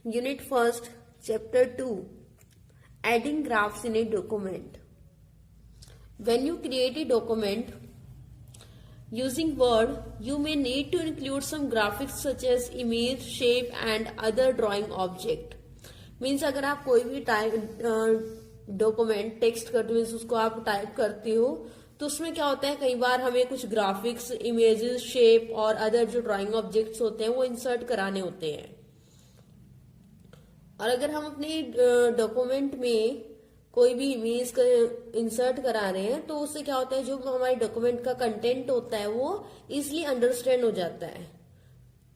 Unit 1st, Chapter 2, Adding Graphs in a Document. When you create a document using Word, you may need to include some graphics such as image, shape and other drawing object. Means अगर आप कोई भी document text करते हो, उसको आप type करते हो तो उसमें क्या होता है, कई बार हमें कुछ ग्राफिक्स, इमेजेस, शेप और अदर जो ड्राइंग ऑब्जेक्ट्स होते हैं वो इंसर्ट कराने होते हैं। और अगर हम अपने डॉक्यूमेंट में कोई भी इमेज इंसर्ट करा रहे हैं तो उससे क्या होता है, जो हमारे डॉक्यूमेंट का कंटेंट होता है वो इजिली अंडरस्टैंड हो जाता है।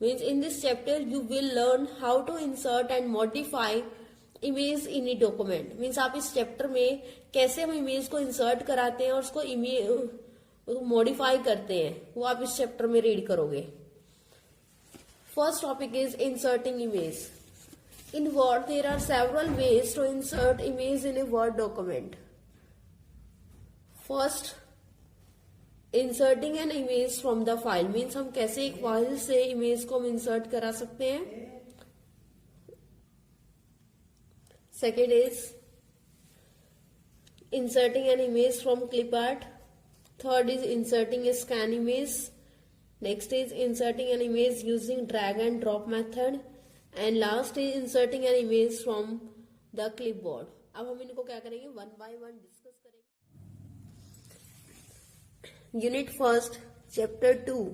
Means in this chapter you will learn how to insert and modify image in a document. Means आप इस चैप्टर में कैसे हम इमेज को इंसर्ट कराते हैं और उसको मॉडिफाई करते हैं वो आप इस चैप्टर में रीड करोगे। First topic is inserting image. In Word, there are several ways to insert image in a Word document. First, inserting an image from the file means हम कैसे एक फाइल से इमेज को हम इंसर्ट करा सकते हैं। Second is inserting an image from clip art. Third is inserting a scan image. Next is inserting an image using drag and drop method. And last is inserting an image from the clipboard. अब हम इनको क्या करेंगे, one by one discuss करेंगे। Unit first, chapter 2,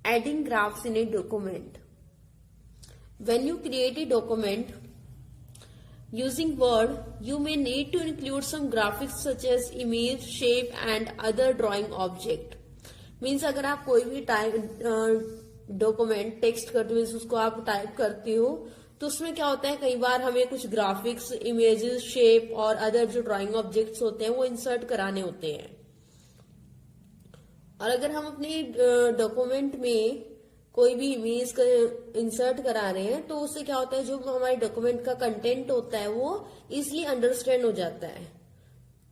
adding graphs in a document. When you create a document using Word, you may need to include some graphics such as image, shape and other drawing object. Means अगर आप कोई भी document text करते हो, उसको आप type करते हो तो उसमें क्या होता है, कई बार हमें कुछ ग्राफिक्स, इमेजेस, शेप और अदर जो ड्राइंग ऑब्जेक्ट्स होते हैं वो इंसर्ट कराने होते हैं। और अगर हम अपने डॉक्यूमेंट में कोई भी इमेज इंसर्ट करा रहे हैं तो उससे क्या होता है, जो हमारे डॉक्यूमेंट का कंटेंट होता है वो इजिली अंडरस्टैंड हो जाता है।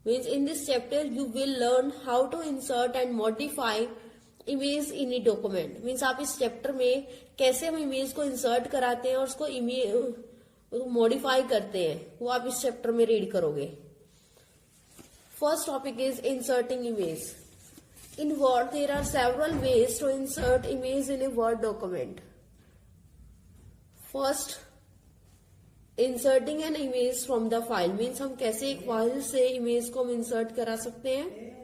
Means in this chapter you will learn how to insert and modify image in a document. Means आप इस चैप्टर में कैसे हम इमेज को इंसर्ट कराते हैं और उसको मॉडिफाई करते हैं वो आप इस चैप्टर में रीड करोगे। First topic is inserting image. In Word there are several ways to insert image in a Word document. First, inserting an image from the file. Means हम कैसे एक फाइल से इमेज को हम इंसर्ट करा सकते हैं।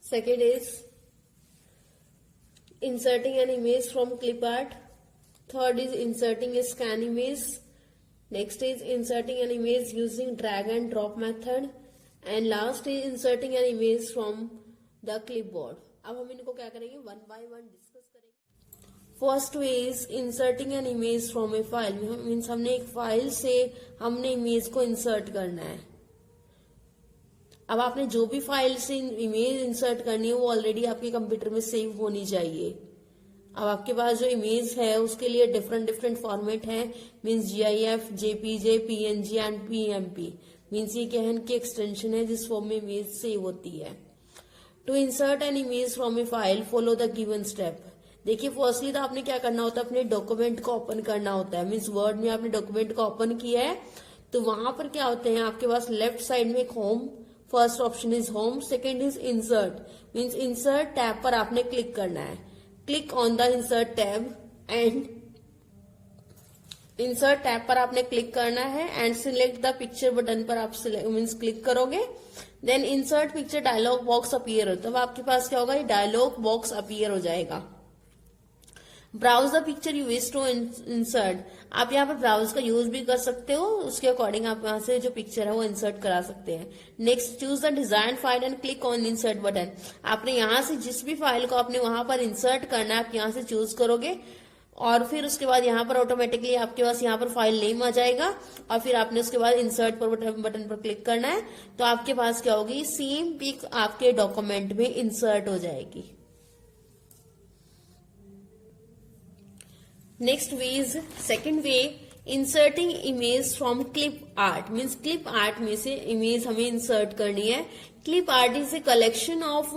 Second is inserting an image from clip art. Third is inserting a scan image. Next is inserting an image using drag and drop method. And last is inserting an image from the clipboard. अब हम इनको क्या करेंगे, one by one discuss करेंगे। First way is inserting an image from a file. Means हमने एक file से हमने इमेज को इंसर्ट करना है। अब आपने जो भी फाइल से इमेज इंसर्ट करनी है वो ऑलरेडी आपके कंप्यूटर में सेव होनी चाहिए। अब आपके पास जो इमेज है उसके लिए डिफरेंट फॉर्मेट है। Means GIF, JPG, PNG and PMP। Means ये क्या है, इनकी एक्सटेंशन है जिस फॉर्म में इमेज सेव होती है। To insert an image from a file, follow the given step. देखिए, फर्स्टली तो आपने क्या करना होता है, अपने डॉक्यूमेंट को ओपन करना होता है। मीन्स वर्ड में आपने डॉक्यूमेंट को ओपन किया है तो वहां पर क्या होते हैं, आपके पास लेफ्ट साइड में एक home, first option is home, second is insert. Means insert tab पर आपने क्लिक करना है। Click on the insert tab and insert tab पर आपने क्लिक करना है and select the picture button पर आप मीन्स क्लिक करोगे। Then insert picture dialog box appear हो, तब आपके पास क्या होगा, ये डायलॉग बॉक्स अपीयर हो जाएगा। Browse the picture you wish to insert. आप यहाँ पर ब्राउज का यूज भी कर सकते हो, उसके अकॉर्डिंग आप यहाँ से जो पिक्चर है वो इंसर्ट करा सकते हैं। Next, choose the design file and click on insert button. आपने यहाँ से जिस भी फाइल को आपने वहां पर इंसर्ट करना है आप यहाँ से चूज करोगे और फिर उसके बाद यहाँ पर ऑटोमेटिकली आपके पास यहाँ पर फाइल नेम आ जाएगा और फिर आपने उसके बाद इंसर्ट बटन पर क्लिक करना है तो आपके पास क्या होगी, सेम पिक आपके डॉक्यूमेंट में इंसर्ट हो जाएगी। Next way is second way, inserting image from clip art. Means clip art में से इमेज हमें इंसर्ट करनी है। Clip art is a collection of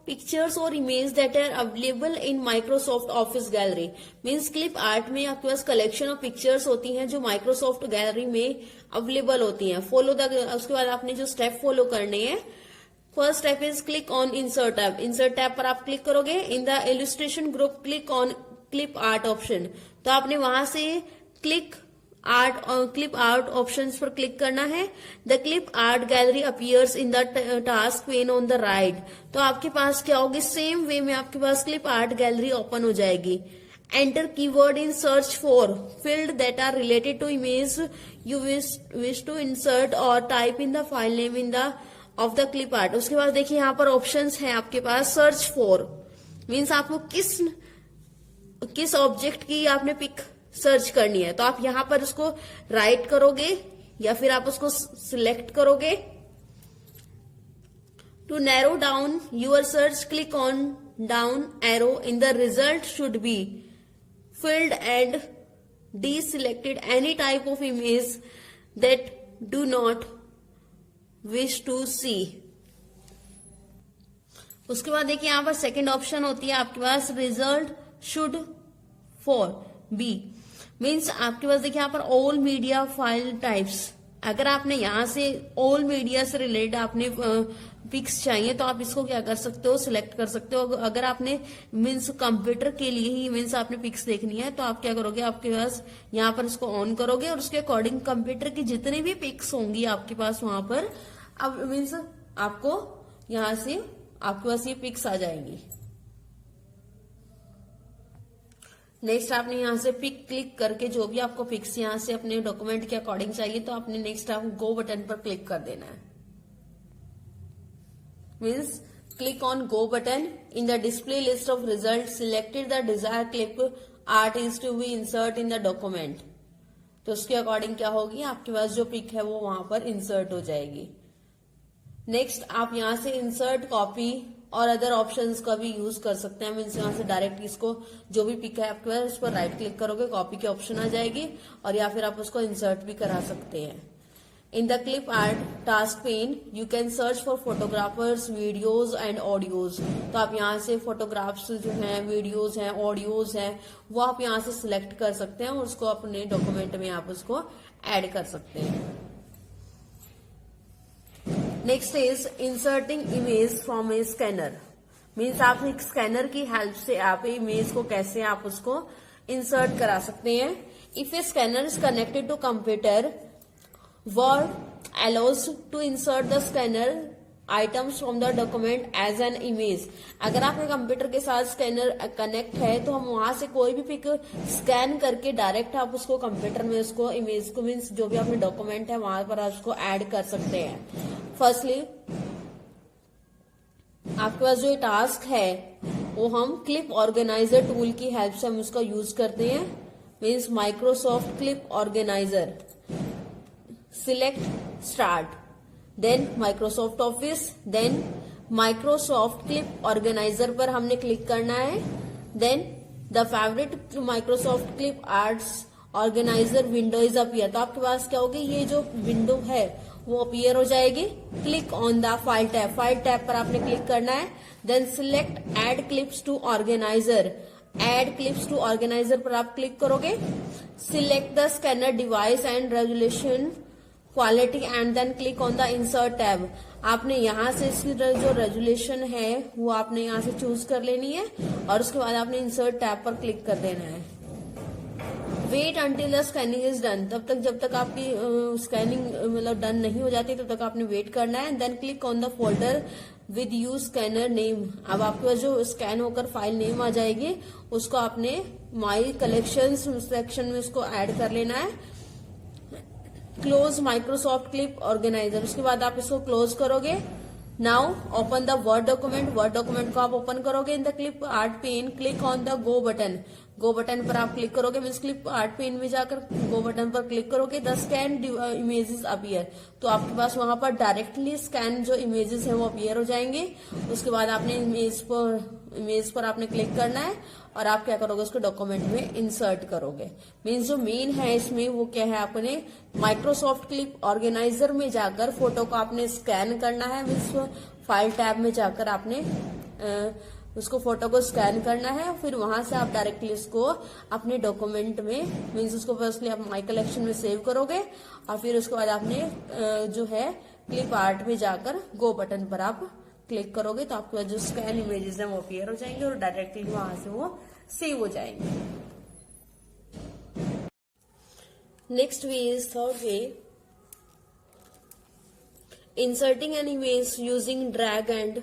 pictures or images that are available in Microsoft Office Gallery. Means clip art में आपके पास collection of pictures होती हैं जो माइक्रोसॉफ्ट गैलरी में अवेलेबल होती हैं. फॉलो द, उसके बाद आपने जो स्टेप फॉलो करने हैं. First step is click on insert tab. Insert tab पर आप क्लिक करोगे. In the illustration group click on clip art option. तो आपने वहां से क्लिप आर्ट ऑप्शंस पर क्लिक करना है. The clip art gallery appears in the task pain on the right. तो आपके पास क्या होगी, सेम वे में आपके पास क्लिप आर्ट गैलरी ओपन हो जाएगी. Enter keyword in search for field that are related to image you wish to insert और type in the file name in the of the clip art. उसके बाद देखिए यहाँ पर ऑप्शंस हैं आपके पास. सर्च फॉर मीन्स आपको किस ऑब्जेक्ट की आपने पिक सर्च करनी है. तो आप यहां पर उसको राइट करोगे या फिर आप उसको सिलेक्ट करोगे. To narrow down your search click on down arrow in the result should be filled and deselected any type of image that do not wish to see. उसके बाद देखिए यहां पर सेकंड ऑप्शन होती है आपके पास result should for be. Means आपके पास देखिए यहाँ पर ऑल मीडिया फाइल टाइप्स. अगर आपने यहाँ से ऑल मीडिया से रिलेटेड आपने पिक्स चाहिए तो आप इसको क्या कर सकते हो, सिलेक्ट कर सकते हो. अगर आपने मीन्स कंप्यूटर के लिए ही मीन्स आपने पिक्स देखनी है तो आप क्या करोगे, आपके पास यहाँ पर इसको ऑन करोगे और उसके अकॉर्डिंग कंप्यूटर की जितनी भी पिक्स होंगी आपके पास वहां पर अब मीन्स आपको यहाँ से आपके पास ये पिक्स आ जाएंगी. नेक्स्ट आपने यहाँ से पिक क्लिक करके जो भी आपको पिक्स यहाँ से अपने डॉक्यूमेंट के अकॉर्डिंग चाहिए तो आपने नेक्स्ट आप गो बटन पर क्लिक कर देना है. Means click on go button. In the display list of result selected the desire clip art is to be insert in the document. तो उसके अकॉर्डिंग क्या होगी, आपके पास जो पिक है वो वहां पर इंसर्ट हो जाएगी. नेक्स्ट आप यहाँ से इंसर्ट कॉपी और अदर ऑप्शंस का भी यूज कर सकते हैं. मीन्स यहाँ से डायरेक्ट इसको जो भी पिक है आपके पास उस पर राइट क्लिक करोगे, कॉपी की ऑप्शन आ जाएगी और या फिर आप उसको इंसर्ट भी करा सकते हैं. इन the clip art task pain you can search for photographers videos and audios. तो आप यहाँ से फोटोग्राफ्स जो हैं, वीडियोज हैं, ऑडियोज हैं, वो आप यहाँ से सिलेक्ट कर सकते हैं और उसको अपने डॉक्यूमेंट में आप उसको ऐड कर सकते हैं. Next is inserting image from A scanner. Means आप एक स्कैनर की हेल्प से आप इमेज को कैसे आप उसको इंसर्ट करा सकते हैं. If a scanner is connected to computer Word allows to insert the scanner items from the document as an image. अगर आपके कंप्यूटर के साथ स्कैनर कनेक्ट है तो हम वहां से कोई भी पिक स्कैन करके डायरेक्ट आप उसको कंप्यूटर में उसको इमेज को मीन्स जो भी अपने डॉक्यूमेंट है वहां पर आप उसको ऐड कर सकते हैं. फर्स्टली आपके पास जो टास्क है वो हम क्लिप ऑर्गेनाइजर टूल की हेल्प से हम उसका यूज करते हैं. Means Microsoft clip organizer. Select start, then Microsoft Office, then Microsoft clip organizer पर हमने क्लिक करना है. Then the favourite Microsoft clip arts organizer window is appear. तो आपके पास क्या होगी, ये जो विंडो है वो अपीयर हो जाएगी. Click on the file tab. File tab पर आपने क्लिक करना है. Then select add clips to organizer. Add clips to organizer पर आप क्लिक करोगे. Select the scanner device and resolution quality and then click on the insert tab. आपने यहाँ से इसकी जो रेजोल्यूशन है वो आपने यहाँ से चूज कर लेनी है और उसके बाद आपने इंसर्ट टैब पर क्लिक कर देना है. Wait until the scanning is done. तब तक जब तक आपकी स्कैनिंग मतलब डन नहीं हो जाती तब तक आपने वेट करना है. Then click on the folder with you scanner name. अब आपके पास जो स्कैन होकर फाइल नेम आ जाएगी उसको आपने माई कलेक्शंस सेक्शन में उसको ऐड कर लेना है. Close Microsoft clip organizer. उसके बाद आप इसको क्लोज करोगे. Now open the Word document. Word document को आप ओपन करोगे. In the clip art pane click on the go button. Go button पर आप क्लिक करोगे. मीन्स क्लिप आर्ट पेन में जाकर गो बटन पर क्लिक करोगे. The scan images appear. तो आपके पास वहां पर डायरेक्टली स्कैन जो इमेजेस हैं वो अपीयर हो जाएंगे. उसके बाद आपने इमेज पर आपने क्लिक करना है और आप क्या करोगे, उसको डॉक्यूमेंट में इंसर्ट करोगे. मीन्स जो मेन है इसमें वो क्या है, आपने माइक्रोसॉफ्ट क्लिप ऑर्गेनाइजर में जाकर फोटो को आपने स्कैन करना है. मीन्स फाइल टैब में जाकर आपने उसको फोटो को स्कैन करना है, फिर वहां से आप डायरेक्टली उसको अपने डॉक्यूमेंट में मीन्स उसको फर्स्टली आप माई कलेक्शन में सेव करोगे और फिर उसके बाद आपने जो है क्लिप आर्ट में जाकर गो बटन पर आप क्लिक करोगे तो आपके पास जो स्कैन इमेजेस है वो अपीयर हो जाएंगे और डायरेक्टली वहां से वो सेव हो जाएंगे। Next way is third way, inserting an image using drag and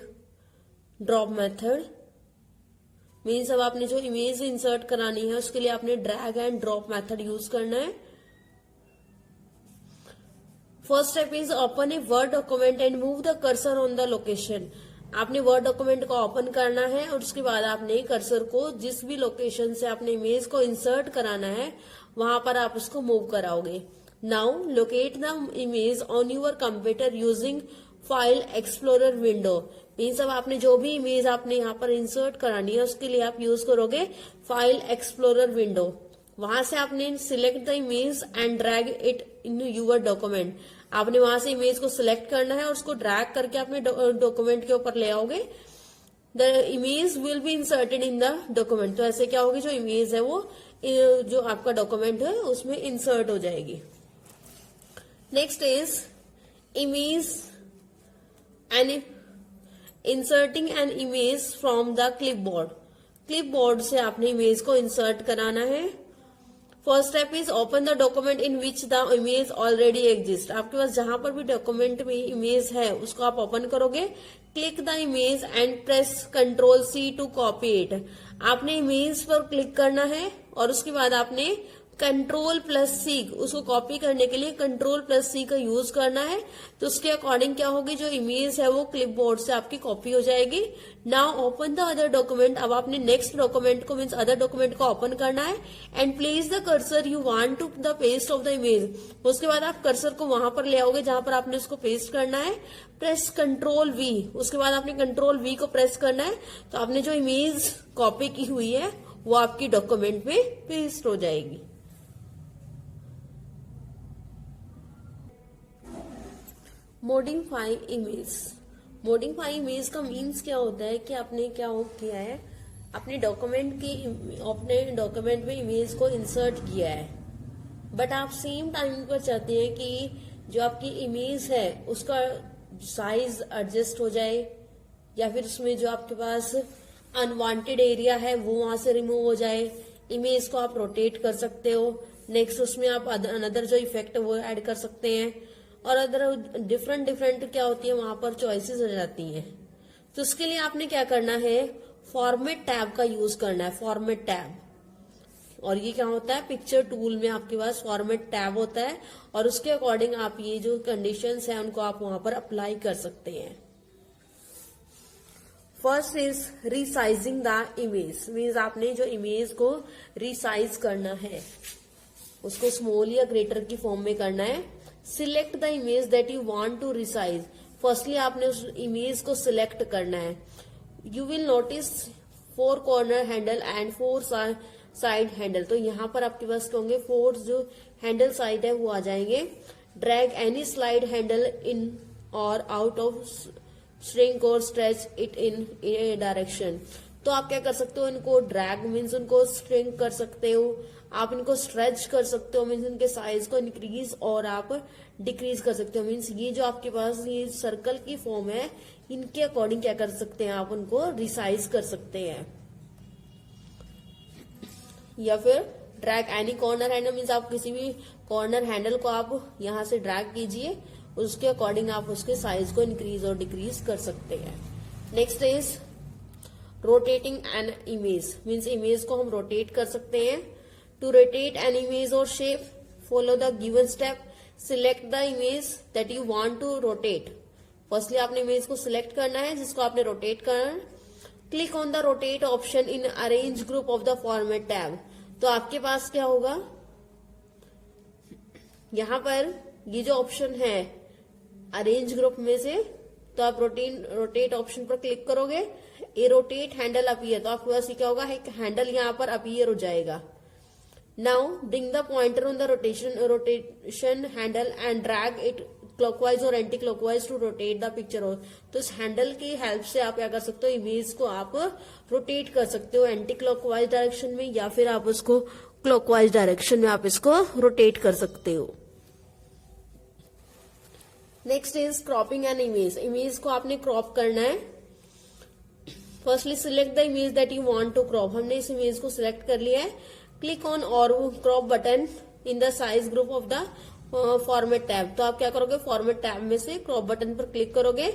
drop method. Means अब आपने जो इमेज इंसर्ट करानी है उसके लिए आपने drag and drop method use करना है। First step is open A Word document and move the cursor on the location. आपने वर्ड डॉक्यूमेंट को ओपन करना है और उसके बाद आपने कर्सर को जिस भी लोकेशन से आपने इमेज को इंसर्ट कराना है वहां पर आप उसको मूव कराओगे। Now locate the image on your computer using file explorer window. Means अब आपने जो भी इमेज आपने यहाँ पर इंसर्ट करानी है उसके लिए आप यूज करोगे फाइल एक्सप्लोरर विंडो। वहां से आपने select the image and drag it in your document. आपने वहां से इमेज को सिलेक्ट करना है और उसको ड्रैग करके अपने डॉक्यूमेंट के ऊपर ले आओगे। The image will be inserted in the document. तो ऐसे क्या होगी, जो इमेज है वो जो आपका डॉक्यूमेंट है उसमें इंसर्ट हो जाएगी। Next is image and inserting an image from the clipboard. Clipboard से आपने इमेज को इंसर्ट कराना है। First step is open the document in which the image already exist. आपके पास जहां पर भी डॉक्यूमेंट में इमेज है उसको आप ओपन करोगे। Click the image and press Ctrl+C to copy it. आपने इमेज पर क्लिक करना है और उसके बाद आपने Ctrl+C उसको कॉपी करने के लिए Ctrl+C का यूज करना है। तो उसके अकॉर्डिंग क्या होगी, जो इमेज है वो क्लिपबोर्ड से आपकी कॉपी हो जाएगी। Now open the other document. अब आपने नेक्स्ट डॉक्यूमेंट को मीन्स अदर डॉक्यूमेंट को ओपन करना है and place the cursor you want to the paste of the image. उसके बाद आप कर्सर को वहां पर ले आओगे जहां पर आपने उसको पेस्ट करना है। Press Ctrl+V। उसके बाद आपने Ctrl+V को प्रेस करना है तो आपने जो इमेज कॉपी की हुई है वो आपकी डॉक्यूमेंट में पेस्ट हो जाएगी। Modify image. मॉडिफाई इमेज का मीन्स क्या होता है कि आपने क्या किया है, अपने डॉक्यूमेंट में इमेज को इंसर्ट किया है, बट आप सेम टाइम पर चाहते हैं कि जो आपकी इमेज है उसका साइज एडजस्ट हो जाए या फिर उसमें जो आपके पास अनवांटेड एरिया है वो वहां से रिमूव हो जाए। इमेज को आप रोटेट कर सकते हो। नेक्स्ट उसमें आप अनदर जो इफेक्ट है वो ऐड कर सकते हैं और अदर डिफरेंट क्या होती है वहां पर चॉइसेस हो जाती हैं। तो उसके लिए आपने क्या करना है, फॉर्मेट टैब का यूज करना है। फॉर्मेट टैब, और ये क्या होता है, पिक्चर टूल में आपके पास फॉर्मेट टैब होता है और उसके अकॉर्डिंग आप ये जो कंडीशंस हैं उनको आप वहां पर अप्लाई कर सकते हैं। First is resizing the image. Means आपने जो इमेज को रिसाइज करना है उसको स्मॉल या ग्रेटर की फॉर्म में करना है। Select the image that you want to resize. Firstly आपने उस इमेज को सिलेक्ट करना है। You will notice 4 corner handle and 4 side handle. तो यहाँ पर आपके पास होंगे 4 जो हैंडल साइड है वो आ जाएंगे। Drag any slide handle in और आउट ऑफ श्रिंक और stretch it in A direction. तो आप क्या कर सकते हो, इनको ड्रैग मीन्स उनको श्रिंक कर सकते हो, आप इनको स्ट्रेच कर सकते हो मीन्स इनके साइज को इंक्रीज और आप डिक्रीज कर सकते हो। मीन्स ये जो आपके पास ये सर्कल की फॉर्म है इनके अकॉर्डिंग क्या कर सकते हैं, आप उनको रिसाइज कर सकते हैं। या फिर drag any corner handle means आप किसी भी कॉर्नर हैंडल को आप यहां से ड्रैग कीजिए, उसके अकॉर्डिंग आप उसके साइज को इंक्रीज और डिक्रीज कर सकते हैं। Next is rotating an image. Means image को हम रोटेट कर सकते हैं। टू रोटेट एन इमेज और shape follow the given step. Select the image that you want to rotate. Firstly आपने इमेज को सिलेक्ट करना है जिसको आपने रोटेट करना है। Click on the rotate option in arrange group of the format tab. तो आपके पास क्या होगा, यहां पर ये जो ऑप्शन है अरेंज ग्रुप में से, तो आप रोटेट ऑप्शन पर क्लिक करोगे, ये रोटेट हैंडल अपीयर, तो आपके पास क्या होगा, एक हैंडल यहाँ पर अपीयर हो जाएगा। Now bring the pointer on the rotation handle and drag it clockwise और anticlockwise to rotate the picture हो। तो इस हैंडल की हेल्प से आप क्या कर सकते हो, इमेज को आप रोटेट कर सकते हो एंटी क्लॉकवाइज डायरेक्शन में, या फिर आप उसको क्लॉकवाइज डायरेक्शन में आप इसको रोटेट कर सकते हो। Next is cropping an image. Image को आपने क्रॉप करना है। Firstly select the image that you want to crop. हमने इस इमेज को सिलेक्ट कर लिया है। क्लिक ऑन और crop button in the size group of the format tab. तो आप क्या करोगे, फॉर्मेट टैब में से क्रॉप बटन पर क्लिक करोगे।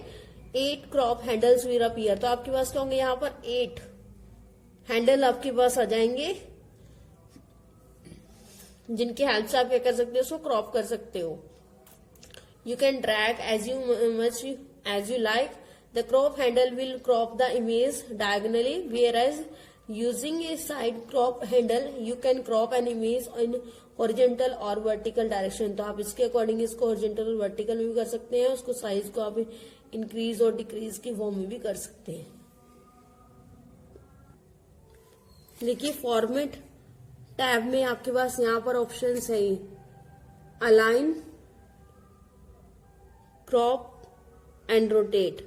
8 क्रॉप हैंडल्स विल अपीयर। तो आपके पास क्या होंगे, यहाँ पर 8 हैंडल आपके पास आ जाएंगे, जिनकी हेल्प से आप क्या कर सकते हो, उसको क्रॉप कर सकते हो। You can drag as you like. The crop handle will crop the image diagonally, whereas using a side crop handle you can crop an image in horizontal or vertical direction. तो आप इसके according इसको horizontal और vertical में भी कर सकते हैं। उसको साइज को आप इंक्रीज और डिक्रीज की फॉर्म में भी कर सकते हैं। देखिए फॉर्मेट टैब में आपके पास यहाँ पर ऑप्शन है अलाइन, क्रॉप एंड रोटेट।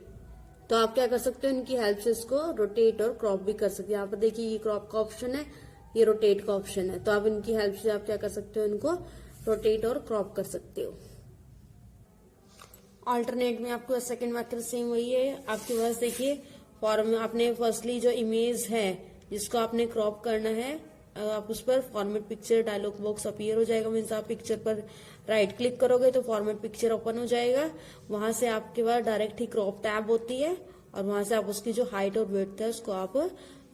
तो आप क्या कर सकते हो, इनकी हेल्प से इसको रोटेट और क्रॉप भी कर सकते हैं। यहाँ पर देखिए ये क्रॉप का ऑप्शन है, ये रोटेट का ऑप्शन है। तो आप इनकी हेल्प से आप क्या कर सकते हो, इनको रोटेट और क्रॉप कर सकते हो। अल्टरनेट में आपको सेकंड मेथड सेम वही है। आपके पास देखिए फॉर्म आपने फर्स्टली जो इमेज है जिसको आपने क्रॉप करना है, आप उस पर format picture dialog box appear हो जाएगा। मीन्स आप पिक्चर पर राइट क्लिक करोगे तो फॉर्मेट पिक्चर ओपन हो जाएगा। वहां से आपके पास डायरेक्ट ही क्रॉप टैब होती है और वहां से आप उसकी जो हाइट और विड्थ है उसको आप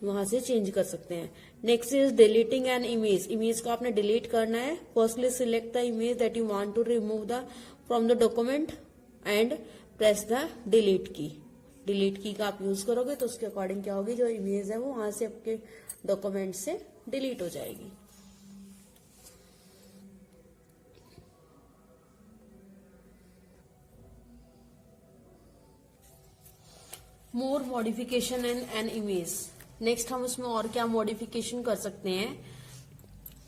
वहां से चेंज कर सकते हैं। Next is deleting an image. Image को आपने डिलीट करना है। Firstly select the image that you want to remove the from the document and press the delete key. Delete key का आप यूज करोगे तो उसके अकॉर्डिंग क्या होगी, जो इमेज है वो वहां से आपके डॉक्यूमेंट से डिलीट हो जाएगी। More modification in an image. Next हम उसमें और क्या मॉडिफिकेशन कर सकते हैं।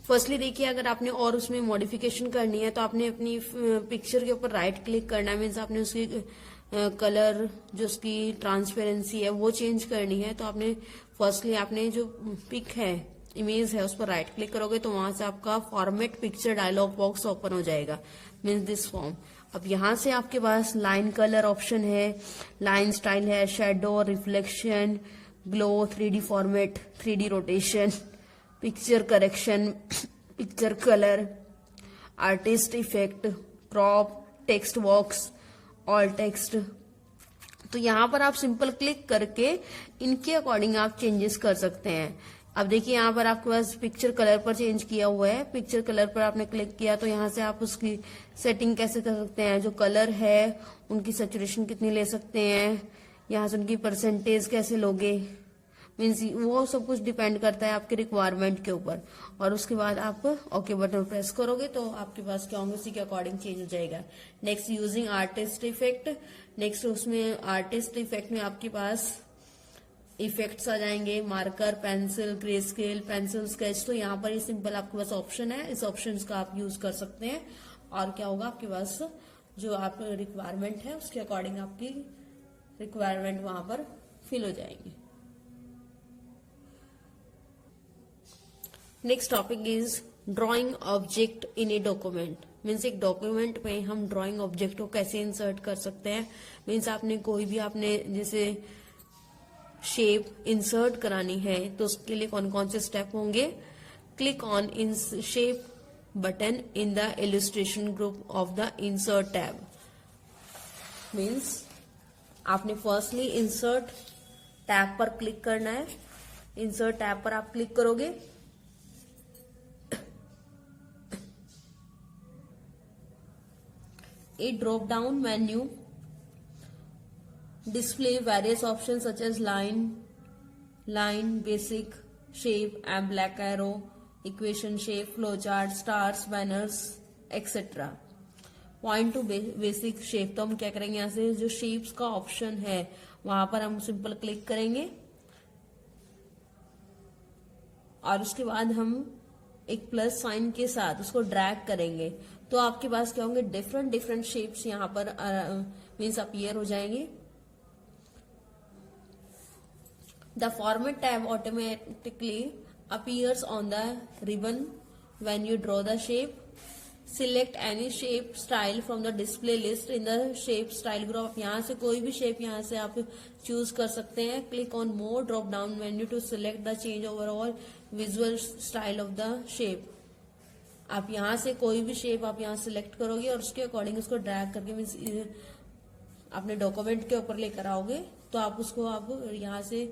फर्स्टली देखिए अगर आपने और उसमें मॉडिफिकेशन करनी है तो आपने अपनी पिक्चर के ऊपर राइट क्लिक करना है। मीन्स आपने उसकी कलर जो उसकी ट्रांसपेरेंसी है वो चेंज करनी है। तो आपने फर्स्टली आपने जो पिक है इमेज है उस पर राइट क्लिक करोगे तो वहां से आपका format picture dialog box open हो जाएगा, मीन्स दिस फॉर्म। अब यहां से आपके पास लाइन कलर ऑप्शन है, लाइन स्टाइल है, shadow, reflection, glow, 3D format, 3D rotation, picture correction, picture colour, artist effect, crop, text box, all text. तो यहाँ पर आप सिंपल क्लिक करके इनके अकॉर्डिंग आप चेंजेस कर सकते हैं। अब देखिए यहाँ पर आपके पास पिक्चर कलर पर चेंज किया हुआ है। पिक्चर कलर पर आपने क्लिक किया तो यहाँ से आप उसकी सेटिंग कैसे कर सकते हैं, जो कलर है उनकी सैचुरेशन कितनी ले सकते हैं, यहाँ से उनकी परसेंटेज कैसे लोगे, मीन्स वो सब कुछ डिपेंड करता है आपके रिक्वायरमेंट के ऊपर। और उसके बाद आप ओके बटन प्रेस करोगे तो आपके पास क्या होंगे, उसी के अकॉर्डिंग चेंज हो जाएगा। Next using artist effect. Next उसमें आर्टिस्ट इफेक्ट में आपके पास इफेक्ट्स आ जाएंगे, marker, pencil, grey scale, pencil sketch. तो यहाँ पर ये सिंपल आपके पास ऑप्शन है, इस ऑप्शन का आप यूज कर सकते हैं। और क्या होगा, आपके पास जो आप रिक्वायरमेंट है उसके अकॉर्डिंग आपकी रिक्वायरमेंट वहां पर फिल हो जाएंगी। Next topic is drawing object in a document. Means एक डॉक्यूमेंट में हम ड्राइंग ऑब्जेक्ट को कैसे इंसर्ट कर सकते हैं। मीन्स आपने कोई भी आपने जैसे शेप इंसर्ट करानी है तो उसके लिए कौन कौन से स्टेप होंगे। Click on in shape button in the illustration group of the insert tab. Means आपने फर्स्टली इंसर्ट टैब पर क्लिक करना है। इंसर्ट टैब पर आप क्लिक करोगे, a drop down menu display various options such as line, basic, shape and black arrow, equation shape, flowchart, stars, banners, etc. Point two basic shape. तो हम क्या करेंगे, यहाँ से जो शेप्स का ऑप्शन है वहां पर हम सिंपल क्लिक करेंगे और उसके बाद हम एक प्लस साइन के साथ उसको ड्रैग करेंगे तो आपके पास क्या होंगे, डिफरेंट डिफरेंट शेप्स यहाँ पर मीन्स अपीयर हो जाएंगे। The format tab automatically appears on the ribbon when you draw the shape. Select any shape style from the display list in the shape style group. यहाँ से कोई भी shape यहाँ से आप चूज कर सकते हैं। Click on more drop down menu to select the change overall visual style of the shape. आप यहाँ से कोई भी शेप आप यहाँ सिलेक्ट करोगे और उसके अकॉर्डिंग उसको ड्रैग करके मीन्स अपने डॉक्यूमेंट के ऊपर लेकर आओगे तो आप उसको आप यहाँ से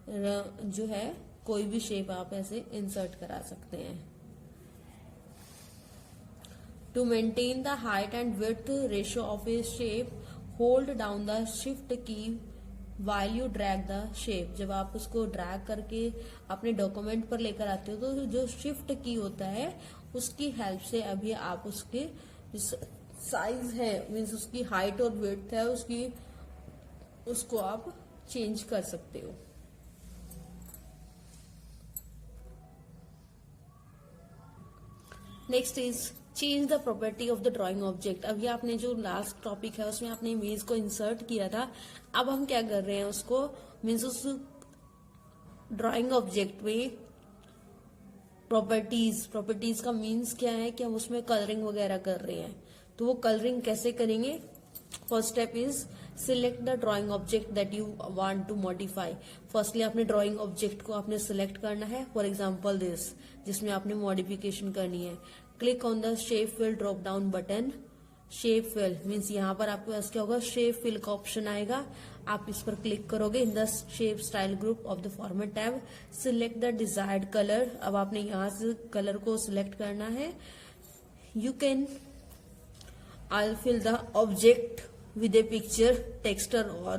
जो है कोई भी शेप आप ऐसे इंसर्ट करा सकते हैं। To maintain the height and width ratio of a shape, hold down the shift key while you drag the shape। जब आप उसको ड्रैग करके अपने डॉक्यूमेंट पर लेकर आते हो तो जो शिफ्ट की होता है उसकी हेल्प से अभी आप उसके साइज है मीन्स उसकी हाइट और विड्थ है उसको आप चेंज कर सकते हो। Next is change the property of the drawing object. अभी आपने जो लास्ट टॉपिक है उसमें आपने इमेज को इंसर्ट किया था, अब हम क्या कर रहे हैं उसको मीन्स उस ड्राइंग ऑब्जेक्ट में प्रॉपर्टीज का मीन्स क्या है कि हम उसमें कलरिंग वगैरह कर रहे हैं। तो वो कलरिंग कैसे करेंगे? First step is select the drawing object that you want to modify. Firstly आपने ड्राइंग ऑब्जेक्ट को आपने सिलेक्ट करना है, फॉर एग्जांपल दिस, जिसमें आपने मॉडिफिकेशन करनी है। Click on the shape fill drop down button. Shape fill means यहाँ पर आपके पास क्या होगा, शेप फिल का ऑप्शन आएगा, आप इस पर क्लिक करोगे। In the shape style group of the format tab select the desired colour. अब आपने यहाँ से कलर को सिलेक्ट करना है। You can I'll fill the object with a picture, texture or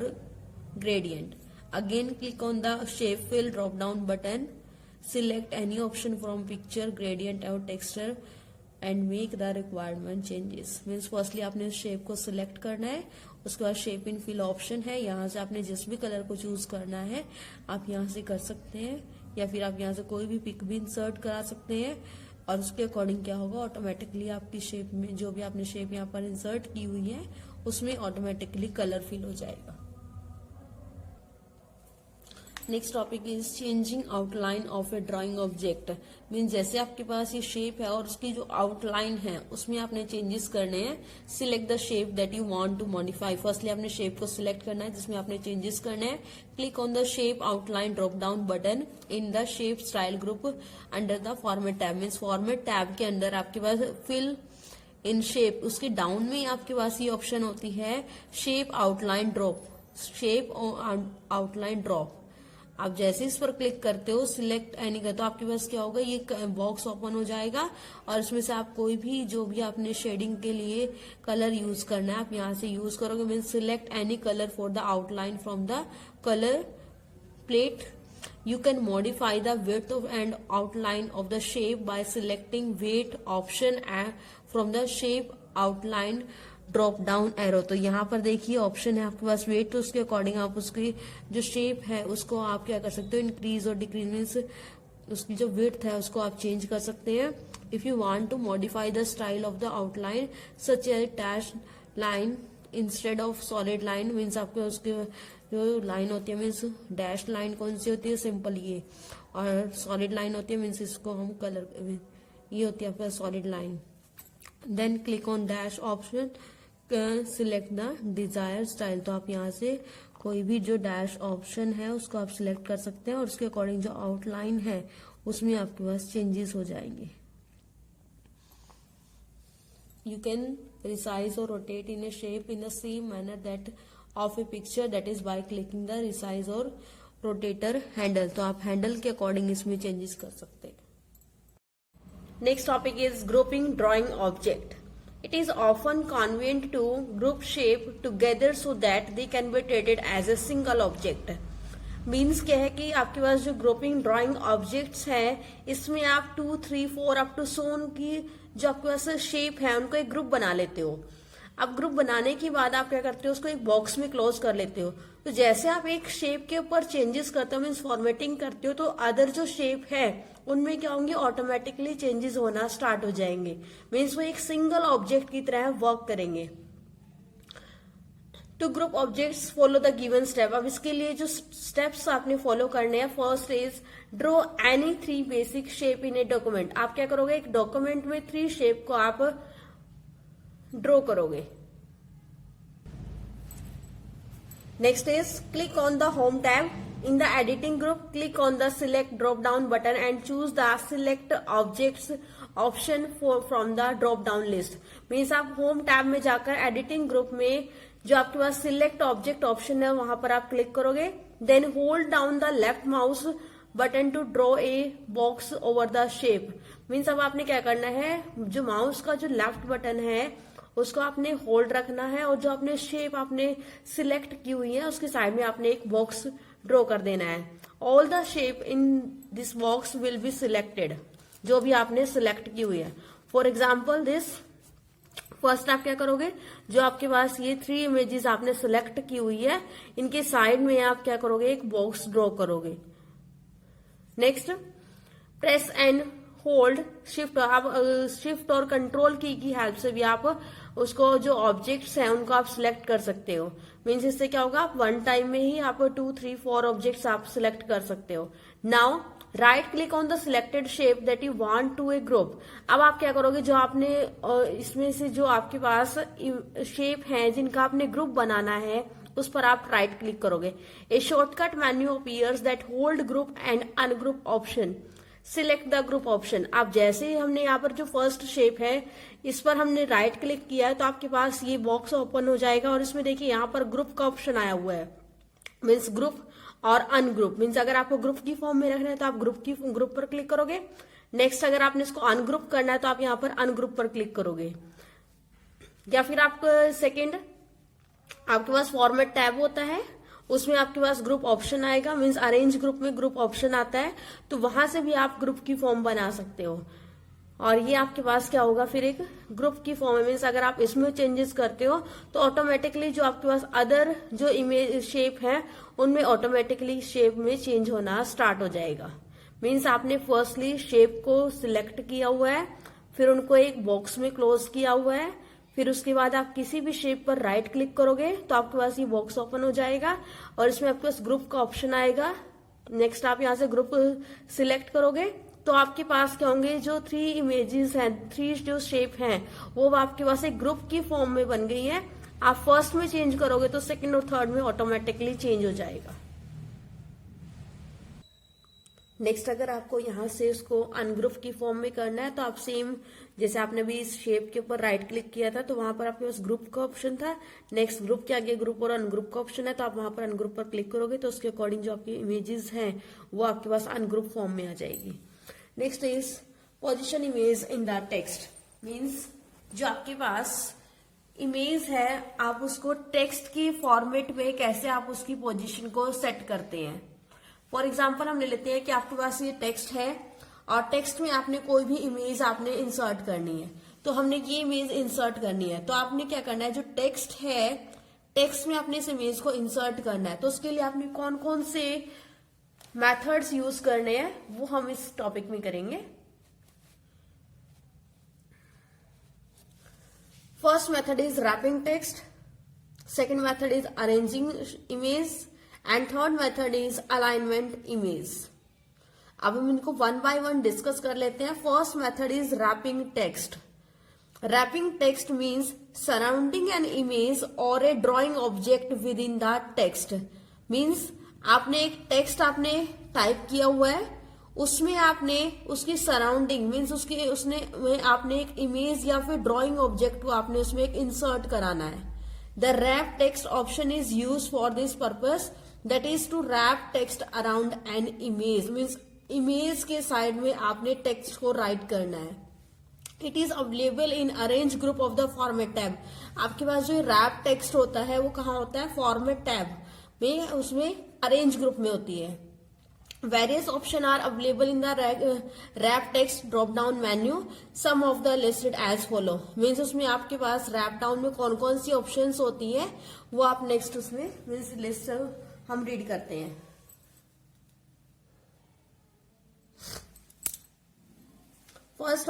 gradient. Again click on the shape fill drop down button. Select any option from picture, gradient or texture and make the requirement changes. Means firstly आपने shape को select करना है, उसके बाद shape in fill option है, यहाँ से आपने जिस भी कलर को चूज करना है आप यहाँ से कर सकते हैं, या फिर आप यहाँ से कोई भी पिक भी इंसर्ट करा सकते हैं और उसके अकॉर्डिंग क्या होगा, ऑटोमेटिकली आपकी शेप में जो भी आपने शेप यहाँ पर इंसर्ट की हुई है उसमें ऑटोमेटिकली कलर फिल हो जाएगा। Next topic is changing outline of A drawing object. Mean जैसे आपके पास ये शेप है और उसकी जो आउटलाइन है उसमें आपने चेंजेस करने हैं। Select the shape that you want to modify. Firstly आपने शेप को सिलेक्ट करना है जिसमें आपने चेंजेस करने हैं। Click on the shape outline drop down button in the shape style group under the format tab. Means format tab के अंदर आपके पास फिल इन शेप, उसके डाउन में आपके पास ये ऑप्शन होती है shape outline drop. Shape outline drop आप जैसे इस पर क्लिक करते हो, सिलेक्ट एनी का, तो आपके पास क्या होगा, ये बॉक्स ओपन हो जाएगा और इसमें से आप कोई भी जो भी आपने शेडिंग के लिए कलर यूज करना है आप यहाँ से यूज करोगे। Means select any colour for the outline from the colour plate. You can modify the width and outline of the shape by selecting weight option from the shape outline drop down arrow. तो यहाँ पर देखिए option है आपके पास wait, तो उसके according आप उसकी जो शेप है उसको आप क्या कर सकते हो, इंक्रीज और डिक्रीज मीन्स उसकी जो विड्थ है उसको आप चेंज कर सकते हैं। If you want to modify the style of the outline such as dash line instead of solid line, means आपके उसके जो लाइन होती है मीन्स डैश लाइन कौन सी होती है, सिंपल ये, और सॉलिड लाइन होती है मीन्स इसको हम कलर, ये होती है आपका solid line. Then click on dash option, select the desire style. तो आप यहाँ से कोई भी जो डैश ऑप्शन है उसको आप सिलेक्ट कर सकते हैं और उसके अकॉर्डिंग जो आउटलाइन है उसमें आपके पास चेंजेस हो जाएंगे। You can resize or rotate in a shape in the same manner that of a picture, that is by clicking the resize or rotator handle। तो आप हैंडल के अकॉर्डिंग इसमें चेंजेस कर सकते हैं। Next topic is grouping drawing object. It is often convenient to group shape together so that they can be treated as a single object। Means क्या है कि आपके पास जो ग्रुपिंग ड्राइंग ऑब्जेक्ट्स है इसमें आप 2, 3, 4 अप टू सोन की जो आपके पास शेप है उनको एक ग्रुप बना लेते हो। अब ग्रुप बनाने के बाद आप क्या करते हो, उसको एक बॉक्स में क्लोज कर लेते हो। तो जैसे आप एक शेप के ऊपर चेंजेस करते हो, मीन्स फॉर्मेटिंग करते हो, तो अदर जो शेप है उनमें क्या होंगे, ऑटोमेटिकली चेंजेस होना स्टार्ट हो जाएंगे। मीन्स वो एक सिंगल ऑब्जेक्ट की तरह वर्क करेंगे। To group objects follow the given step. अब इसके लिए जो स्टेप्स आपने फॉलो करने हैं, first is draw any 3 basic shape in a document. आप क्या करोगे, एक डॉक्यूमेंट में 3 शेप को आप ड्रॉ करोगे। Next is click on the home tab in the editing group, click on the select drop down button and choose the select objects option from the drop down list. Means आप home tab में जाकर editing group में जो आपके पास select object option है वहां पर आप क्लिक करोगे। Then hold down the left mouse button to draw a box over the shape. Means अब आपने क्या करना है, जो माउस का जो लेफ्ट बटन है उसको आपने होल्ड रखना है और जो आपने शेप आपने सिलेक्ट की हुई है उसके साइड में आपने एक बॉक्स ड्रॉ कर देना है। All the shape in this box will be selected, जो भी आपने सिलेक्ट की हुई है। फॉर एग्जाम्पल दिस, फर्स्ट आप क्या करोगे, जो आपके पास ये 3 इमेजेस आपने सिलेक्ट की हुई है इनके साइड में आप क्या करोगे, एक बॉक्स ड्रॉ करोगे। Next press and hold shift. आप शिफ्ट और कंट्रोल की हेल्प से भी आप उसको जो ऑब्जेक्ट्स हैं उनको आप सिलेक्ट कर सकते हो। मीन्स इससे क्या होगा, आप वन टाइम में ही आप 2, 3, 4 ऑब्जेक्ट्स आप सिलेक्ट कर सकते हो। Now right click on the selected shape that you want to a group. अब आप क्या करोगे, जो आपने इसमें से जो आपके पास शेप हैं जिनका आपने ग्रुप बनाना है उस पर आप राइट क्लिक करोगे। ए shortcut menu appears that hold group and ungroup option, select the group option. आप जैसे ही हमने यहाँ पर जो फर्स्ट शेप है इस पर हमने राइट क्लिक किया है तो आपके पास ये बॉक्स ओपन हो जाएगा और इसमें देखिए यहाँ पर ग्रुप का ऑप्शन आया हुआ है। मीन्स ग्रुप और अनग्रुप। मीन्स अगर आपको ग्रुप की फॉर्म में रखना है तो आप ग्रुप पर क्लिक करोगे। नेक्स्ट अगर आपने इसको अनग्रुप करना है तो आप यहाँ पर अनग्रुप पर क्लिक करोगे। या फिर आप सेकेंड, आपके पास फॉर्मेट टैब होता है, उसमें आपके पास ग्रुप ऑप्शन आएगा। मीन्स अरेंज ग्रुप में ग्रुप ऑप्शन आता है, तो वहां से भी आप ग्रुप की फॉर्म बना सकते हो। और ये आपके पास क्या होगा, फिर एक ग्रुप की फॉर्म है। मीन्स अगर आप इसमें चेंजेस करते हो तो ऑटोमेटिकली जो आपके पास अदर जो इमेज शेप है उनमें ऑटोमेटिकली शेप में चेंज होना स्टार्ट हो जाएगा। मीन्स आपने फर्स्टली शेप को सिलेक्ट किया हुआ है, फिर उनको एक बॉक्स में क्लोज किया हुआ है, फिर उसके बाद आप किसी भी शेप पर राइट क्लिक करोगे तो आपके पास ये बॉक्स ओपन हो जाएगा और इसमें आपके पास ग्रुप का ऑप्शन आएगा। नेक्स्ट आप यहाँ से ग्रुप सिलेक्ट करोगे तो आपके पास क्या होंगे, जो 3 इमेजेस हैं, 3 जो शेप हैं वो आपके पास एक ग्रुप की फॉर्म में बन गई है। आप फर्स्ट में चेंज करोगे तो सेकंड और थर्ड में ऑटोमेटिकली चेंज हो जाएगा। नेक्स्ट अगर आपको यहाँ से उसको अनग्रुप की फॉर्म में करना है तो आप सेम जैसे आपने भी इस शेप के ऊपर राइट क्लिक किया था तो वहां पर आपके पास ग्रुप का ऑप्शन था। नेक्स्ट ग्रुप के आगे ग्रुप और अनग्रुप का ऑप्शन है, तो आप वहां पर अनग्रुप पर क्लिक करोगे तो उसके अकॉर्डिंग जो आपकी इमेजेस हैं वो आपके पास अनग्रुप फॉर्म में आ जाएगी। Next is position image in the text. Means जो आपके पास इमेज है आप उसको टेक्स्ट की फॉर्मेट में कैसे आप उसकी पोजीशन को सेट करते हैं। फॉर एग्जाम्पल हम ले लेते हैं कि आपके पास ये टेक्स्ट है और टेक्स्ट में आपने कोई भी इमेज आपने इंसर्ट करनी है, तो हमने ये इमेज इंसर्ट करनी है। तो आपने क्या करना है, जो टेक्स्ट है टेक्स्ट में आपने इस इमेज को इंसर्ट करना है, तो उसके लिए आपने कौन कौन से मेथड्स यूज करने हैं वो हम इस टॉपिक में करेंगे। First method is wrapping text, second method is arranging image and third method is alignment image. अब हम इनको 1 by 1 डिस्कस कर लेते हैं। First method is wrapping text. Wrapping text means surrounding an image और a drawing object within the text. Means आपने एक text आपने टाइप किया हुआ है, उसमें आपने उसकी सराउंडिंग मीन्स उसमें आपने एक इमेज या फिर ड्रॉइंग ऑब्जेक्ट को आपने उसमें एक इंसर्ट कराना है। The wrap text option is use for this purpose, that is to wrap text around an image. Means image के साइड में आपने टेक्स्ट को राइट करना है। It is available in arrange group of the format tab. आपके पास जो wrap text होता है वो कहाँ होता है, फॉर्मेट टैब में, उसमें अरेंज ग्रुप में होती है। Various options are available in the wrap text drop down menu. Some of the listed as follow. Means उसमें आपके पास रैप डाउन में कौन कौन सी ऑप्शंस होती है वो आप नेक्स्ट उसमें मीन्स लिस्ट हम रीड करते हैं. First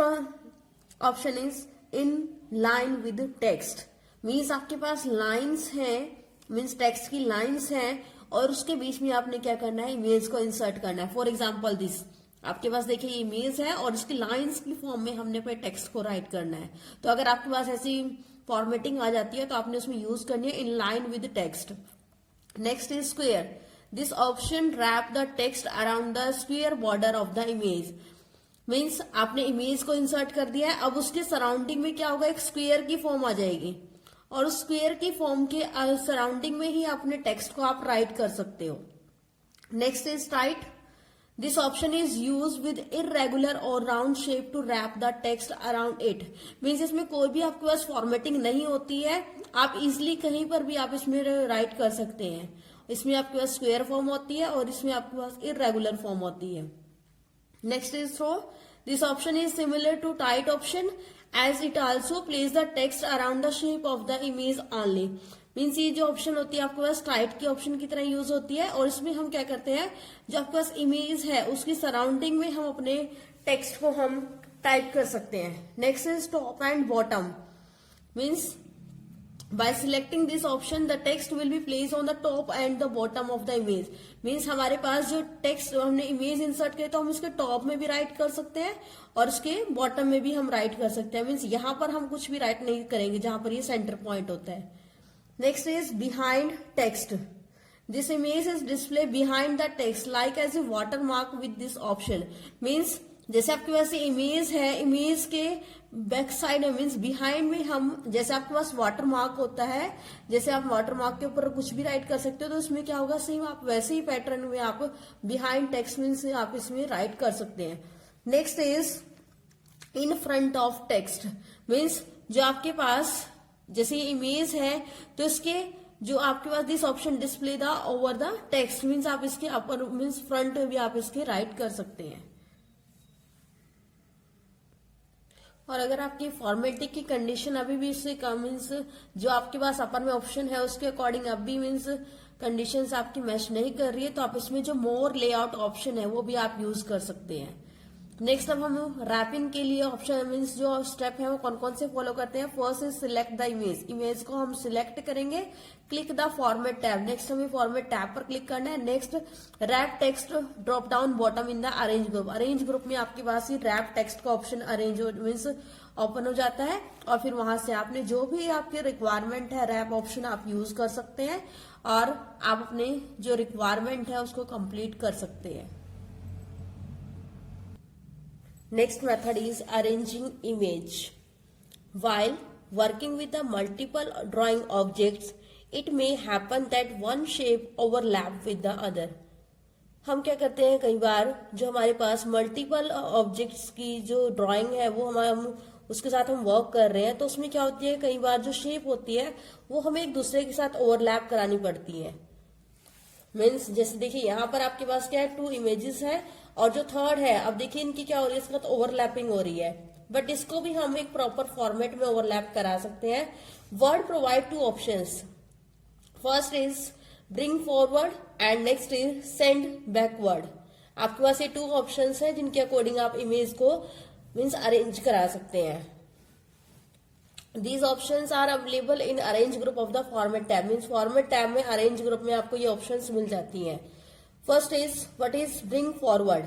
option is in line with text. Means आपके पास लाइंस हैं, मीन्स टेक्स्ट की लाइंस हैं और उसके बीच में आपने क्या करना है, इमेज को इंसर्ट करना है. फॉर एग्जाम्पल दिस, आपके पास देखिए इमेज है और इसकी लाइंस की फॉर्म में हमने अपने टेक्स्ट को राइट करना है. तो अगर आपके पास ऐसी फॉर्मेटिंग आ जाती है तो आपने उसमें यूज करनी है in line with text. Next is square. This option rap the text around the square border of the image. Means आपने इमेज को इंसर्ट कर दिया है, अब उसके सराउंडिंग में क्या होगा, एक स्क्वेयर की फॉर्म आ जाएगी और उस स्क्वेयर की फॉर्म के सराउंडिंग में ही अपने टेक्स्ट को आप राइट कर सकते हो. Next is tight. This option is use with irregular और round shape to wrap the text around it. Means इसमें कोई भी आपके पास फॉर्मेटिंग नहीं होती है, आप इजिली कहीं पर भी आप इसमें राइट कर सकते हैं. इसमें आपके पास स्क्वेयर फॉर्म होती है और इसमें आपके पास इरेगुलर फॉर्म होती है. Next is through. This option is similar to tight option as it also places the text around the shape of the image only. Means ये जो ऑप्शन होती है आपके पास टाइट की ऑप्शन की तरह यूज होती है और इसमें हम क्या करते हैं, जो आपके पास इमेज है उसकी सराउंडिंग में हम अपने टेक्स्ट को हम टाइप कर सकते हैं. Next is top and bottom. Means by selecting this option the text will be placed on the top and the bottom of the image. Means हमारे पास जो टेक्स्ट हमने इमेज इंसर्ट किया तो हम इसके टॉप में भी राइट कर सकते हैं और इसके बॉटम में भी हम राइट कर सकते हैं. मीन्स यहां पर हम कुछ भी राइट नहीं करेंगे जहां पर ये सेंटर पॉइंट होता है. Next is behind text. This image is display behind the text like as a water mark with this option. Means जैसे आपके पास इमेज है, इमेज के बैक साइड में मीन्स बिहाइंड में हम, जैसे आपके पास वाटर मार्क होता है, जैसे आप वाटर मार्क के ऊपर कुछ भी राइट कर सकते हो तो इसमें क्या होगा, सेम आप वैसे ही पैटर्न में आप बिहाइंड टेक्स्ट मीन्स आप इसमें राइट कर सकते हैं. Next is in front of text. Means जो आपके पास जैसे इमेज है तो इसके जो आपके पास this option display the over the text. Means आप इसके अपर मीन्स फ्रंट में भी आप इसके राइट कर सकते हैं. और अगर आपकी फॉर्मेटिंग की कंडीशन अभी भी इससे कम मीन्स जो आपके पास अपर में ऑप्शन है उसके अकॉर्डिंग अभी मीन्स कंडीशंस आपकी मैच नहीं कर रही है तो आप इसमें जो मोर लेआउट ऑप्शन है वो भी आप यूज कर सकते हैं. नेक्स्ट अब हम रैपिंग के लिए ऑप्शन मीन्स जो स्टेप है वो कौन कौन से फॉलो करते हैं. First is select the image. Image को हम सिलेक्ट करेंगे, click the format tab. Next हमें फॉर्मेट टैब पर क्लिक करना है. Next wrap text drop down bottom in the arrange group. Arrange group में आपके पास ही रैप टेक्स्ट का ऑप्शन अरेंज मीन्स ओपन हो जाता है और फिर वहां से आपने जो भी आपकी रिक्वायरमेंट है रैप ऑप्शन आप यूज कर सकते हैं और आप अपने जो रिक्वायरमेंट है उसको कंप्लीट कर सकते हैं. Next method is arranging image. While working with the multiple drawing objects, it may happen that one shape overlap with the other. हम क्या करते हैं, कई बार जो हमारे पास मल्टीपल ऑब्जेक्ट्स की जो ड्राइंग है वो हम उसके साथ हम वर्क कर रहे हैं तो उसमें क्या होती है, कई बार जो शेप होती है वो हमें एक दूसरे के साथ ओवरलैप करानी पड़ती है. मीन्स जैसे देखिए यहाँ पर आपके पास क्या है, 2 इमेजेस है और जो थर्ड है अब देखिए इनकी क्या हो रही है, इसके साथ ओवरलैपिंग हो रही है. बट इसको भी हम एक प्रॉपर फॉर्मेट में ओवरलैप करा सकते हैं. Word provide 2 options. First is bring forward and next is send backward. आपके पास ये 2 ऑप्शंस है जिनके अकॉर्डिंग आप इमेज को मीन्स अरेंज करा सकते हैं. These options are available in arrange group of the format tab. Means format tab में अरेंज ग्रुप में आपको ये ऑप्शंस मिल जाती हैं. First is what is bring forward.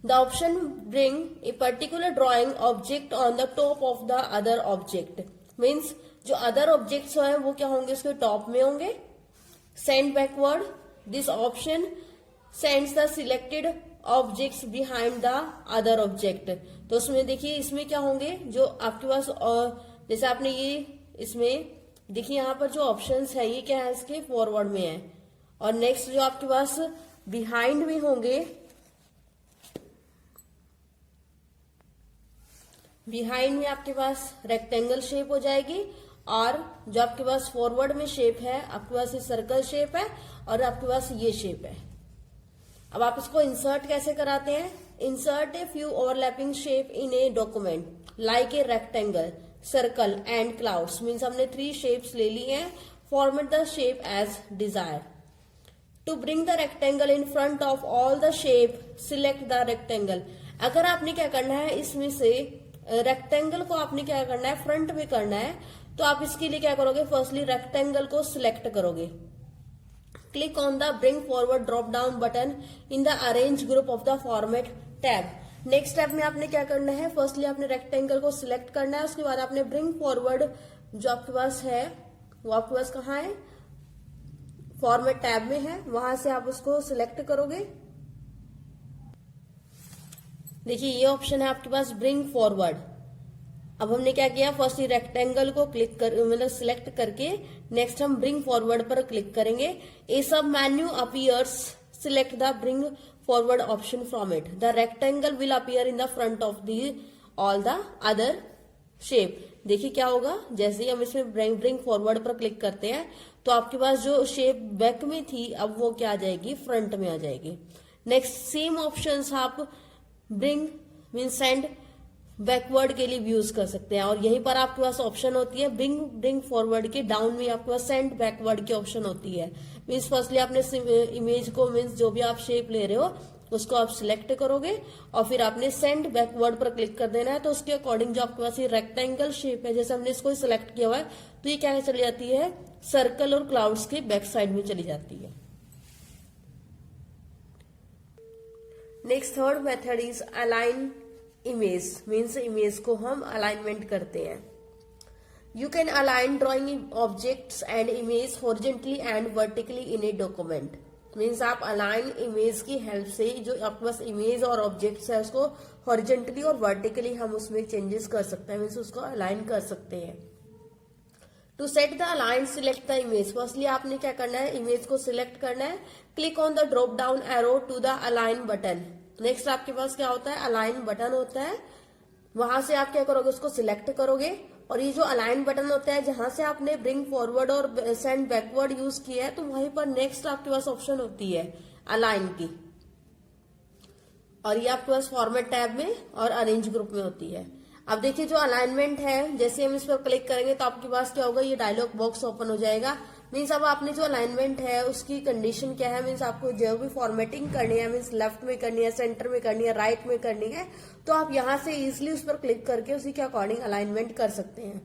The option bring a particular drawing object on the top of the other object. Means जो other objects हैं वो क्या होंगे, उसके टॉप में होंगे. Send backward. This option sends the selected objects behind the other object. तो उसमें देखिए इसमें क्या होंगे, जो आपके पास जैसे आपने ये इसमें देखिए यहाँ पर जो ऑप्शंस है ये क्या है, इसके फॉरवर्ड में है. और नेक्स्ट जो आपके पास बिहाइंड में होंगे, बिहाइंड में आपके पास रेक्टेंगल शेप हो जाएगी और जो आपके पास फॉरवर्ड में शेप है आपके पास ये सर्कल शेप है और आपके पास ये शेप है. अब आप इसको इंसर्ट कैसे कराते हैं? Insert a few overlapping shape in a document like a rectangle, circle and clouds. Means हमने 3 शेप्स ले ली हैं। Format the shape as desire. To bring the rectangle in front of all the shape, select the rectangle. अगर आपने क्या करना है, इसमें से रेक्टेंगल को आपने क्या करना है, फ्रंट में करना है, तो आप इसके लिए क्या करोगे, फर्स्टली रेक्टेंगल को सिलेक्ट करोगे। Click on the bring forward drop down button in the arrange group of the format tab. Next step में आपने क्या करना है, फर्स्टली आपने रेक्टेंगल को सिलेक्ट करना है, उसके बाद आपने ब्रिंग फॉरवर्ड जो आपके पास है वो आपके पास कहाँ है, फॉर्मेट टैब में है, वहां से आप उसको सिलेक्ट करोगे। देखिए ये ऑप्शन है आपके पास ब्रिंग फॉरवर्ड। अब हमने क्या किया, फर्स्ट रेक्टेंगल को क्लिक कर मतलब सिलेक्ट करके नेक्स्ट हम ब्रिंग फॉरवर्ड पर क्लिक करेंगे। ए सब menu appears, select the bring forward option from it. The rectangle will appear in the front of the all the other shape. देखिए क्या होगा, जैसे ही हम इसमें ब्रिंग फॉरवर्ड पर क्लिक करते हैं तो आपके पास जो शेप बैक में थी अब वो क्या आ जाएगी, फ्रंट में आ जाएगी। नेक्स्ट सेम ऑप्शंस आप ब्रिंग मीन सेंड बैकवर्ड के लिए भी यूज कर सकते हैं, और यहीं पर आपके पास ऑप्शन होती है ब्रिंग फॉरवर्ड के डाउन में आपके पास सेंड बैकवर्ड की ऑप्शन होती है। मीन्स फर्स्टली आपने इमेज को मीन्स जो भी आप शेप ले रहे हो उसको आप सिलेक्ट करोगे और फिर आपने सेंड बैकवर्ड पर क्लिक कर देना है। तो उसके अकॉर्डिंग जो आपके पास ये रेक्टेंगल शेप है, जैसे हमने इसको सिलेक्ट किया हुआ है, तो ये क्या चली जाती है, सर्कल और क्लाउड्स के बैक साइड में चली जाती है। Next third method is align image. Means image को हम अलाइनमेंट करते हैं। You can align drawing objects and image horizontally and vertically in a document. Means आप अलाइन इमेज की हेल्प से जो आपके पास इमेज और ऑब्जेक्ट्स है उसको हॉरिजेंटली और वर्टिकली हम उसमें चेंजेस कर सकते हैं, मीन्स उसको अलाइन कर सकते हैं। To set the align, select the image. Firstly आपने क्या करना है, इमेज को सिलेक्ट करना है। Click on the drop down arrow to the align button. Next आपके पास क्या होता है, अलाइन बटन होता है, वहां से आप क्या करोगे, उसको सिलेक्ट करोगे। और ये जो अलाइन बटन होता है, जहां से आपने ब्रिंग फॉरवर्ड और सेंड बैकवर्ड यूज किया है, तो वहीं पर नेक्स्ट आपके पास ऑप्शन होती है अलाइन की, और ये आपके पास फॉर्मेट टैब में और अरेंज ग्रुप में होती है। अब देखिए जो अलाइनमेंट है, जैसे हम इस पर क्लिक करेंगे तो आपके पास क्या होगा, ये डायलॉग बॉक्स ओपन हो जाएगा। मीन्स अब आपने जो अलाइनमेंट है उसकी कंडीशन क्या है, मीन्स आपको जो भी फॉर्मेटिंग करनी है, मीन्स लेफ्ट में करनी है, सेंटर में करनी है, राइट में करनी है, तो आप यहां से इजिली उस पर क्लिक करके उसी के अकॉर्डिंग अलाइनमेंट कर सकते हैं।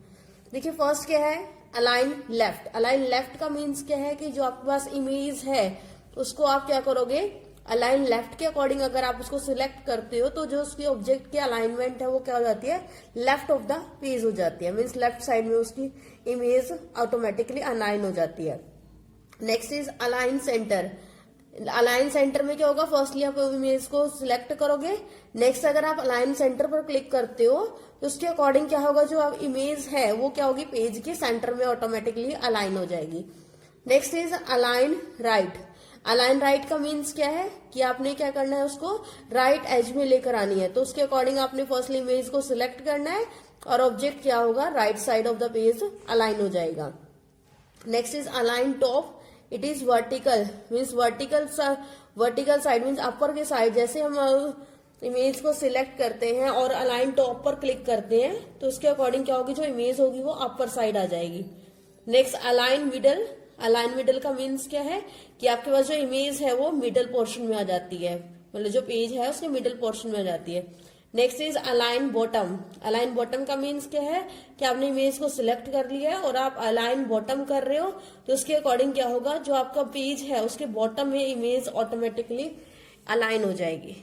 देखिए फर्स्ट क्या है, अलाइन लेफ्ट। अलाइन लेफ्ट का मीन्स क्या है कि जो आपके पास इमेज है उसको आप क्या करोगे, अलाइन लेफ्ट के अकॉर्डिंग अगर आप उसको सिलेक्ट करते हो तो जो उसकी ऑब्जेक्ट की अलाइनमेंट है वो क्या हो जाती है, लेफ्ट ऑफ द पेज हो जाती है। मीन्स लेफ्ट साइड में उसकी इमेज ऑटोमेटिकली अलाइन हो जाती है। Next is align centre. Align centre में क्या होगा, फर्स्टली आप इमेज को सिलेक्ट करोगे। नेक्स्ट अगर आप अलाइन सेंटर पर क्लिक करते हो तो उसके अकॉर्डिंग क्या होगा, जो आप इमेज है वो क्या होगी, पेज के सेंटर में ऑटोमेटिकली अलाइन हो जाएगी। Next is align right. Align right का मीन्स क्या है कि आपने क्या करना है, उसको राइट एज में लेकर आनी है। तो उसके अकॉर्डिंग आपने फर्स्टली इमेज को सिलेक्ट करना है और ऑब्जेक्ट क्या होगा, right side of the page align हो जाएगा। Next is align top. It is vertical. Means vertical side means अपर के साइड। जैसे हम इमेज को सिलेक्ट करते हैं और अलाइन टॉप पर क्लिक करते हैं तो उसके अकॉर्डिंग क्या होगी, जो इमेज होगी वो अपर साइड आ जाएगी। Next align middle. Align middle का मीन्स क्या है कि आपके पास जो इमेज है वो मिडल पोर्शन में आ जाती है, मतलब जो पेज है उसके मिडल पोर्शन में आ जाती है। Next is align bottom. Align bottom का मीन्स क्या है कि आपने इमेज को सिलेक्ट कर लिया है और आप अलाइन बॉटम कर रहे हो, तो उसके अकॉर्डिंग क्या होगा, जो आपका पेज है उसके बॉटम में इमेज ऑटोमेटिकली अलाइन हो जाएगी।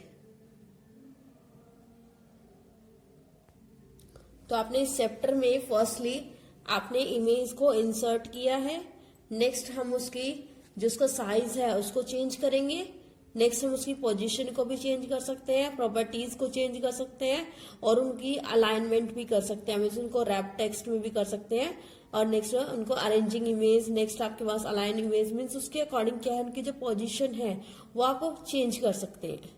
तो आपने इस चैप्टर में फर्स्टली आपने इमेज को इंसर्ट किया है। नेक्स्ट हम उसकी जो उसका साइज है उसको चेंज करेंगे। नेक्स्ट हम उसकी पोजीशन को भी चेंज कर सकते हैं, प्रॉपर्टीज को चेंज कर सकते हैं और उनकी अलाइनमेंट भी कर सकते हैं। मीन्स उनको रैप टेक्स्ट में भी कर सकते हैं। और नेक्स्ट उनको अरेंजिंग इमेज। नेक्स्ट आपके पास अलाइन इमेज मीन्स उसके अकॉर्डिंग क्या है, उनकी जो पोजीशन है वो आप चेंज कर सकते हैं।